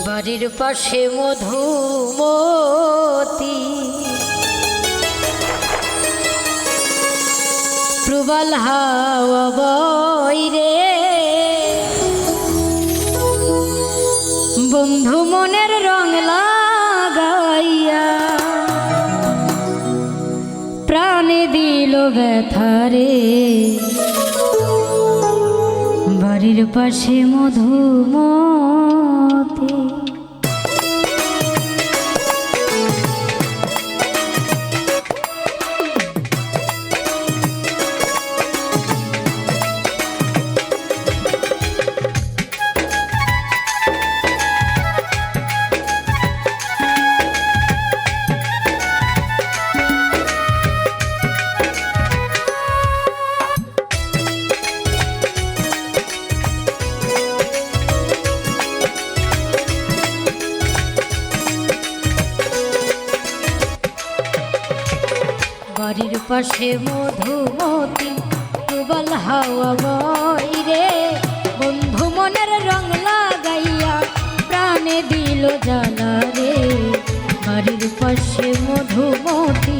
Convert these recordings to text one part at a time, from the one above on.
বাড়ির পাশে মধুমতি প্রবল হাওয়া বয় রে, বন্ধু মনের রং লাগাইয়া প্রাণে দিল ব্যথারে। বাড়ির পাশে মধুমতি বাড়ির পাশে মধুমতি প্রবল হাওয়া বয় রে, বন্ধু মনের রং লাগাইয়া প্রাণে দিল জ্বালা রে। বাড়ির পাশে মধুমতি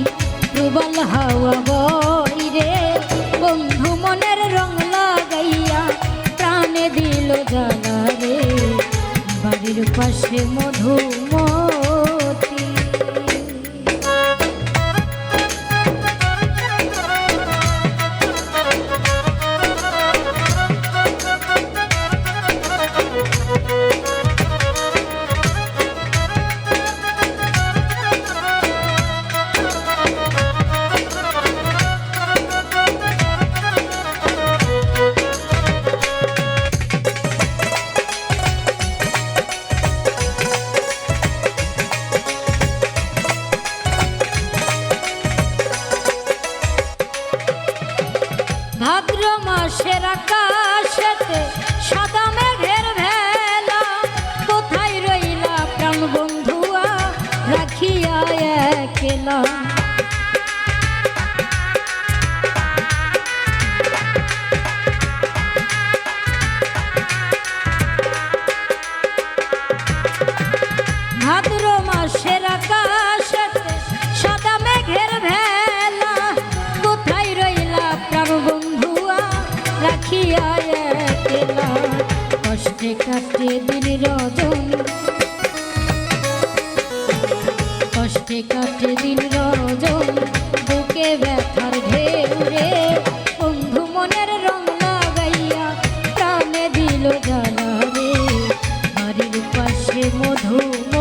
প্রবল হাওয়া বয় রে, বন্ধু মনের রং লাগাইয়া প্রাণে দিল জ্বালা রে। বাড়ির পাশে মধুমতি ভাদ্র মাসের আকাশেতে সাদা মেঘের ভেলা, কোথায় রইলা প্রাণ বন্ধুয়া রাখিয়া একলা। ভাদ্র মাসের আকাশেতে সাদা মেঘের ভেলা, কোথায় রইলা প্রাণ বন্ধুয়া রাখিয়া একলা। কষ্টে কাটে দিন রজনী, কষ্টে কাটে দিন রজনী, বুকে ব্যথার ঢেউ রে, বন্ধু মনের রং লাগাইয়া প্রাণে দিল জ্বালা রে। বাড়ির পাশে মধুমতি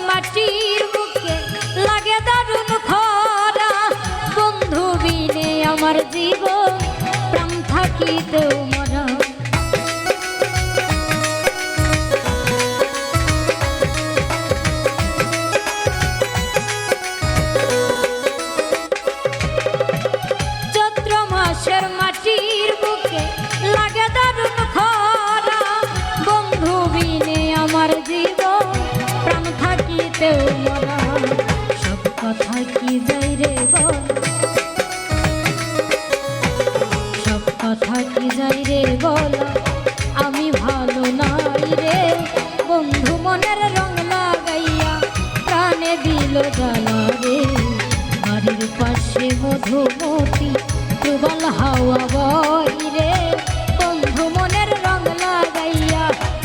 মাটির বুকে লাগে দারুণ খরা, বন্ধু বিনে আমার জীবন প্রাণ থাকিতেও মরা। চৈত্র মাসের মাটির বুকে লাগে দারুণ খরা, বন্ধু বিনে আমার জীবন প্রাণ থাকিতেও মরা। সব কথা কি যাই রে বল, সব কথা কি যাই রে বল, আমি ভালো নাই রে, বন্ধু মনের রং লাগাইয়া প্রাণে দিল জ্বালা রে। বাড়ির পাশে মধুমতি প্রবল হাওয়া বয় রে, বন্ধু মনের রং লাগাইয়া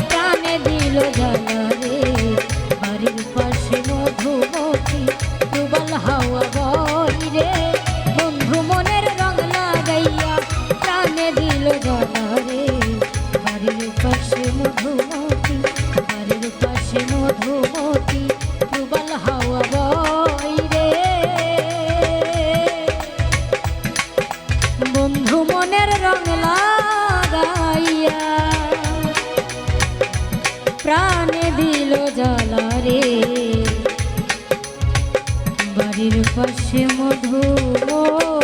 প্রাণে দিল জ্বালা রে। বাড়ির পাশে মধুমতি প্রবল হাওয়া বয় রে, বন্ধু মনের রং লাগাইয়া প্রাণে দিল জ্বালা রে। বাড়ির পাশে মধুমতি, বাড়ির পাশে মধুমতি, প্রবাল হাওয়া বয় রে। বন্ধু মনের রং লাগাইয়া প্রাণে দিল জ্বালা রে, বাড়ির পাশে মধুমতি।